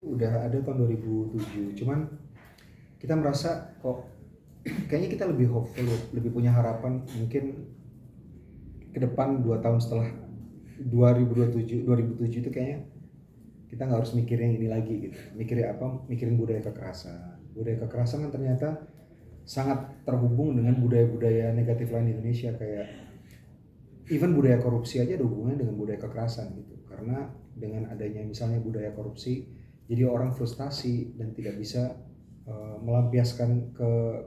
udah ada tahun 2007, cuman kita merasa kok kayaknya kita lebih hopeful, lebih punya harapan mungkin ke depan 2 tahun setelah 2007 itu kayaknya kita nggak harus mikirin ini lagi gitu. Mikirin apa? Mikirin budaya kekerasan. Budaya kekerasan kan ternyata sangat terhubung dengan budaya-budaya negatif lain di Indonesia, kayak even budaya korupsi aja ada hubungannya dengan budaya kekerasan gitu. Karena dengan adanya misalnya budaya korupsi, jadi orang frustasi dan tidak bisa melampiaskan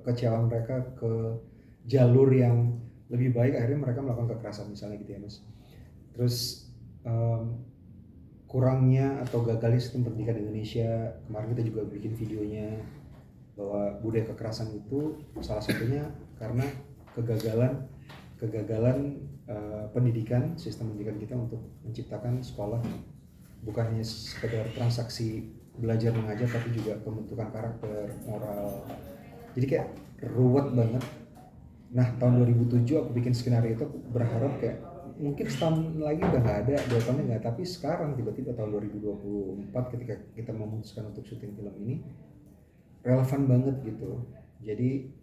kekecewaan mereka ke jalur yang lebih baik, akhirnya mereka melakukan kekerasan misalnya gitu ya Mas. Terus kurangnya atau gagalnya sistem pendidikan di Indonesia, kemarin kita juga bikin videonya bahwa budaya kekerasan itu salah satunya karena kegagalan pendidikan, sistem pendidikan kita untuk menciptakan sekolah bukan hanya sekedar transaksi belajar mengajar, tapi juga pembentukan karakter, moral. Jadi kayak ruwet banget. Nah tahun 2007 aku bikin skenario itu, aku berharap kayak mungkin setahun lagi udah nggak ada, 2 tahun nggak, tapi sekarang tiba-tiba tahun 2024 ketika kita memutuskan untuk syuting film ini relevan banget gitu. Jadi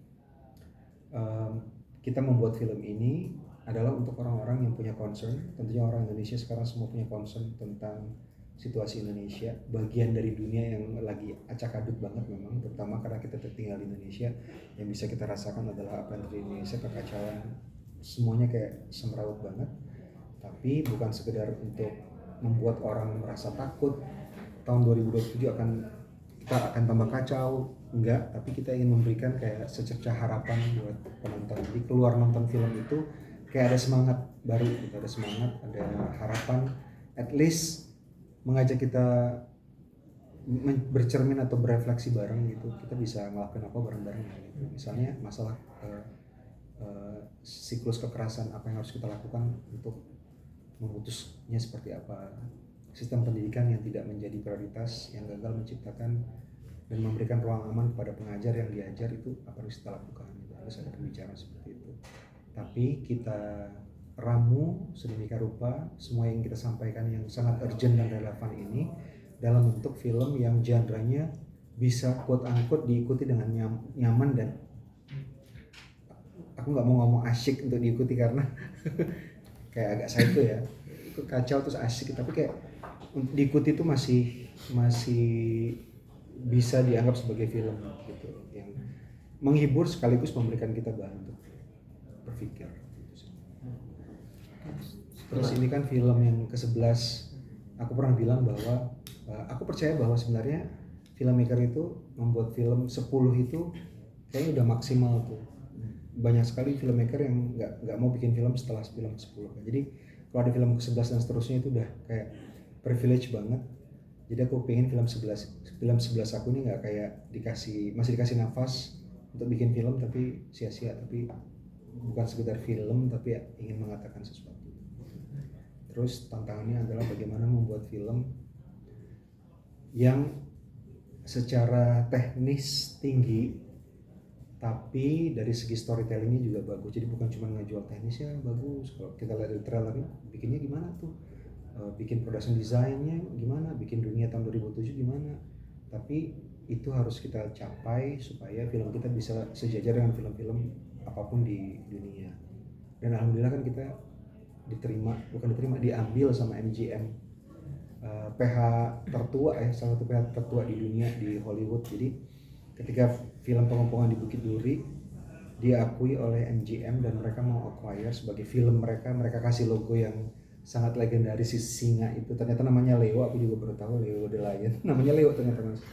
kita membuat film ini adalah untuk orang-orang yang punya concern, tentunya orang Indonesia sekarang semua punya concern tentang situasi Indonesia, bagian dari dunia yang lagi acak-adut banget memang, terutama karena kita tinggal di Indonesia. Yang bisa kita rasakan adalah apa yang terjadi di Indonesia, kekacauan, semuanya kayak semrawut banget. Tapi bukan sekedar untuk membuat orang merasa takut tahun 2027 kita akan tambah kacau, enggak, tapi kita ingin memberikan kayak secercah harapan buat penonton. Jadi keluar nonton film itu kayak ada semangat baru gitu, ada semangat, ada harapan, at least mengajak kita bercermin atau berefleksi bareng gitu, kita bisa ngelakuin apa bareng-bareng gitu. Misalnya masalah siklus kekerasan, apa yang harus kita lakukan untuk memutusnya seperti apa, sistem pendidikan yang tidak menjadi prioritas, yang gagal menciptakan dan memberikan ruang aman kepada pengajar yang diajar, itu apa yang harus kita lakukan gitu. Harus ada pembicaraan seperti itu, tapi kita ramu sedemikian rupa semua yang kita sampaikan yang sangat urgent dan relevan ini dalam bentuk film yang genre-nya bisa quote unquote diikuti dengan nyaman, dan aku nggak mau ngomong asyik untuk diikuti karena kayak agak psycho ya, itu kacau terus asyik, tapi kayak diikuti itu masih bisa dianggap sebagai film gitu, yang menghibur sekaligus memberikan kita bahan untuk berpikir. Terus ini kan film yang ke-11, aku pernah bilang bahwa aku percaya bahwa sebenarnya filmmaker itu membuat film 10 itu kayaknya udah maksimal tuh. Banyak sekali filmmaker yang nggak mau bikin film setelah film 10. Jadi kalau ada film ke-11 dan seterusnya itu udah kayak privilege banget. Jadi aku pengen film 11 aku ini nggak kayak masih dikasih nafas untuk bikin film tapi sia-sia, tapi bukan sekedar film tapi ya ingin mengatakan sesuatu. Terus tantangannya adalah bagaimana membuat film yang secara teknis tinggi tapi dari segi storytellingnya juga bagus. Jadi bukan cuma ngejual teknisnya bagus, kalau kita lihat dari trailernya bikinnya gimana tuh, bikin production desainnya gimana, bikin dunia tahun 2007 gimana, tapi itu harus kita capai supaya film kita bisa sejajar dengan film-film apapun di dunia. Dan alhamdulillah kan kita diambil sama MGM, PH tertua salah satu PH tertua di dunia di Hollywood. Jadi ketika film Pengepungan di Bukit Duri diakui oleh MGM dan mereka mau acquire sebagai film mereka kasih logo yang sangat legendaris, si singa itu ternyata namanya Leo. Aku juga baru tahu Leo the Lion namanya Leo ternyata Mas.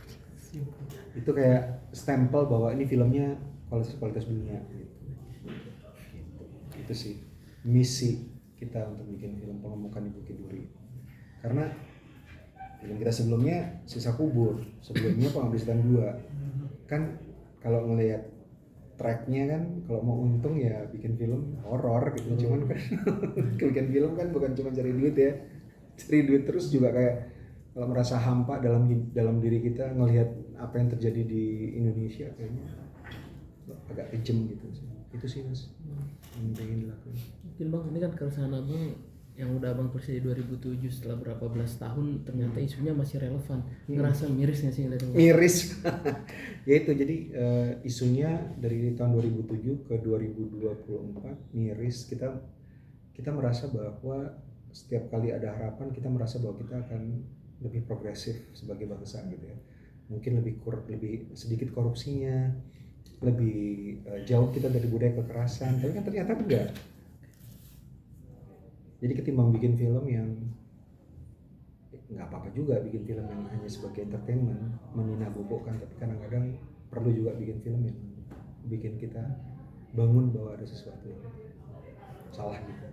Itu kayak stempel bahwa ini filmnya kualitas dunia gitu. Itu sih misi kita untuk bikin film Pengepungan di Bukit Duri. Karena film kita sebelumnya Sisa Kubur, sebelumnya Pengabdi Setan 2 kan, kalau ngelihat tracknya kan kalau mau untung ya bikin film horor gitu. Cuman kan bikin film kan bukan cuma cari duit ya, cari duit terus juga kayak kalau merasa hampa dalam diri kita ngelihat apa yang terjadi di Indonesia, kayaknya agak kejam gitu. Itu sih Mas yang pengen dilakuin. Mungkin Bang, ini kan keresahan Abang yang udah abang tulis di 2007 setelah berapa belas tahun ternyata isunya masih relevan. Ngerasa miris nggak sih ngeliatnya? Miris. Ya itu, jadi isunya dari tahun 2007 ke 2024 miris. Kita merasa bahwa setiap kali ada harapan, kita merasa bahwa kita akan lebih progresif sebagai bangsa gitu ya. Mungkin lebih sedikit korupsinya, lebih jauh kita dari budaya kekerasan, tapi kan ternyata enggak. Jadi ketimbang bikin film yang nggak apa-apa juga bikin film yang hanya sebagai entertainment, meninabobokan, tapi kadang-kadang perlu juga bikin film yang bikin kita bangun bahwa ada sesuatu yang salah gitu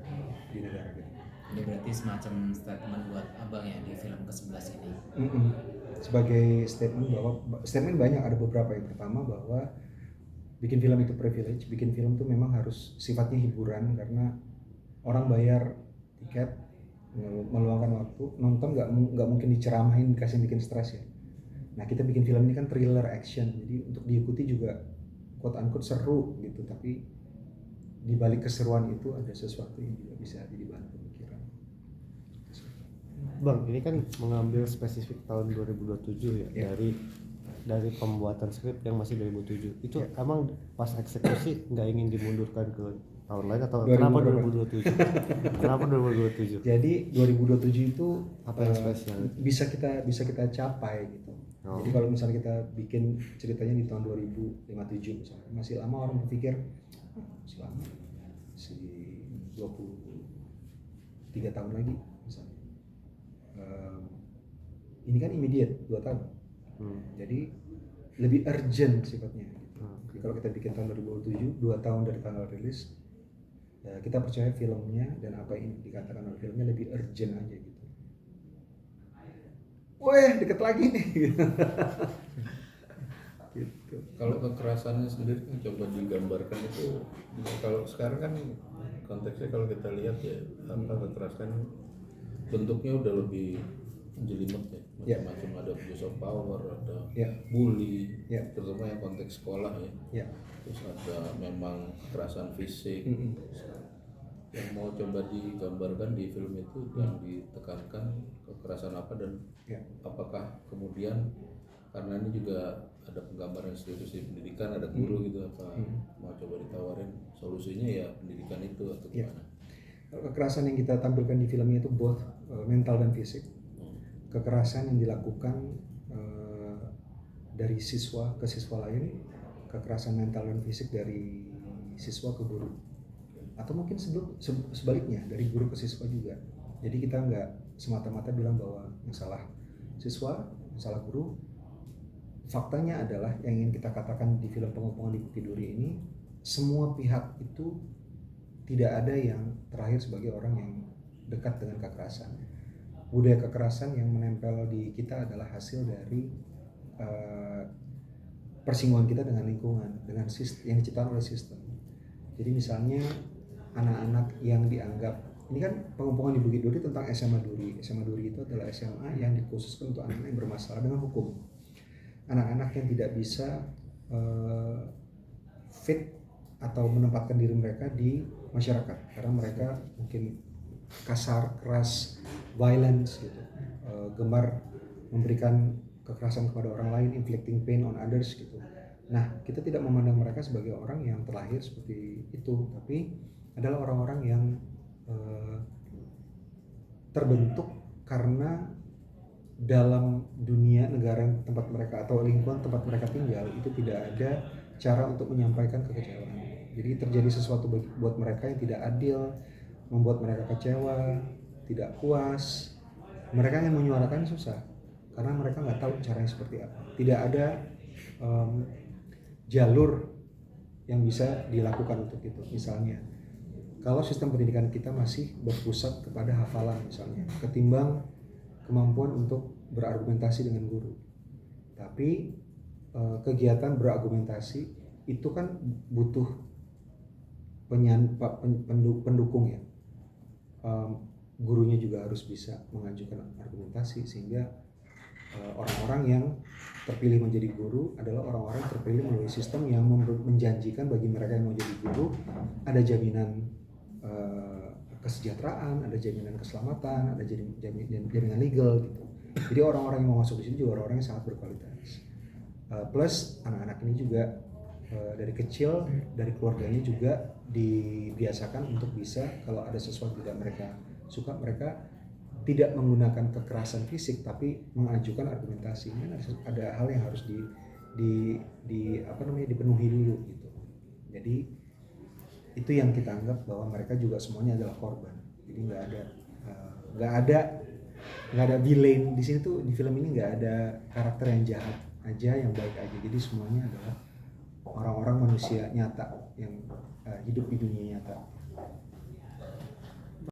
di negara kita. Ini berarti semacam statement buat abang ya di film ke-11 ini. Sebagai statement banyak, ada beberapa. Yang pertama bahwa bikin film itu privilege, bikin film tuh memang harus sifatnya hiburan karena orang bayar tiket, meluangkan waktu nonton, nggak mungkin diceramahin, dikasih bikin stres ya. Nah kita bikin film ini kan thriller action, jadi untuk diikuti juga quote unquote seru gitu, tapi di balik keseruan itu ada sesuatu yang juga bisa jadi bahan pemikiran. Bang, ini kan mengambil spesifik tahun 2027 ya, dari pembuatan skrip yang masih 2007. Itu emang pas eksekusi nggak ingin dimundurkan ke tahun lain atau kenapa 2027? Kenapa 2027? Jadi 2027 itu apa yang spesial? Bisa kita capai gitu. Jadi kalau misalnya kita bikin ceritanya di tahun 2057 misalnya, masih lama, orang berpikir masih lama, masih 23 tahun lagi misalnya. Ini kan immediate 2 tahun. Jadi lebih urgent sifatnya gitu. Jadi kalau kita bikin tahun 2007, 2 tahun dari tanggal rilis, ya kita percaya filmnya dan apa yang dikatakan oleh filmnya lebih urgent aja gitu. Wah, deket lagi nih. Gitu. Kalau kekerasannya sendiri kan coba digambarkan itu, kalau sekarang kan konteksnya kalau kita lihat ya, kekerasan bentuknya udah lebih jelimet ya, macam-macam. Ada abuse of power, ada bully, terutama yang konteks sekolah ya. Terus ada memang kekerasan fisik. Yang mau coba digambarkan di film itu yang ditekankan kekerasan apa, dan apakah kemudian karena ini juga ada penggambaran institusi pendidikan, ada guru gitu, apa mau coba ditawarin solusinya ya pendidikan itu atau gimana? Kekerasan yang kita tampilkan di filmnya itu both mental dan fisik. Kekerasan yang dilakukan dari siswa ke siswa lain, kekerasan mental dan fisik dari siswa ke guru, atau mungkin sebaliknya dari guru ke siswa juga. Jadi kita nggak semata-mata bilang bahwa yang salah siswa, yang salah guru. Faktanya adalah yang ingin kita katakan di film Pengepungan di Bukit Duri ini, semua pihak itu tidak ada yang terakhir sebagai orang yang dekat dengan kekerasan. Budaya kekerasan yang menempel di kita adalah hasil dari persinggungan kita dengan lingkungan, dengan sistem yang diciptakan oleh sistem. Jadi misalnya anak-anak yang dianggap, ini kan Pengepungan di Bukit Duri tentang SMA Duri. SMA Duri itu adalah SMA yang dikhususkan untuk anak-anak yang bermasalah dengan hukum. Anak-anak yang tidak bisa fit atau menempatkan diri mereka di masyarakat karena mereka mungkin kasar, keras, violence gitu, gemar memberikan kekerasan kepada orang lain, inflicting pain on others gitu. Nah, kita tidak memandang mereka sebagai orang yang terlahir seperti itu, tapi adalah orang-orang yang terbentuk karena dalam dunia negara tempat mereka atau lingkungan tempat mereka tinggal itu tidak ada cara untuk menyampaikan kekecewaan. Jadi terjadi sesuatu buat mereka yang tidak adil, membuat mereka kecewa, tidak puas. Mereka yang menyuarakan susah karena mereka nggak tahu caranya seperti apa. Tidak ada jalur yang bisa dilakukan untuk itu. Misalnya, kalau sistem pendidikan kita masih berpusat kepada hafalan misalnya, ketimbang kemampuan untuk berargumentasi dengan guru. Tapi kegiatan berargumentasi itu kan butuh pendukung ya. Gurunya juga harus bisa mengajukan argumentasi sehingga orang-orang yang terpilih menjadi guru adalah orang-orang terpilih melalui sistem yang menjanjikan bagi mereka yang mau jadi guru ada jaminan kesejahteraan, ada jaminan keselamatan, ada jaminan legal gitu. Jadi orang-orang yang mau masuk di sini juga orang-orang yang sangat berkualitas. Plus anak-anak ini juga dari kecil, dari keluarganya juga dibiasakan untuk bisa kalau ada sesuatu tidak mereka suka, mereka tidak menggunakan kekerasan fisik tapi mengajukan argumentasi. Ini ada hal yang harus dipenuhi dulu gitu. Jadi itu yang kita anggap bahwa mereka juga semuanya adalah korban. Jadi nggak ada villain di sini tuh, di film ini nggak ada karakter yang jahat aja, yang baik aja. Jadi semuanya adalah orang-orang manusia nyata yang hidup di dunia nyata.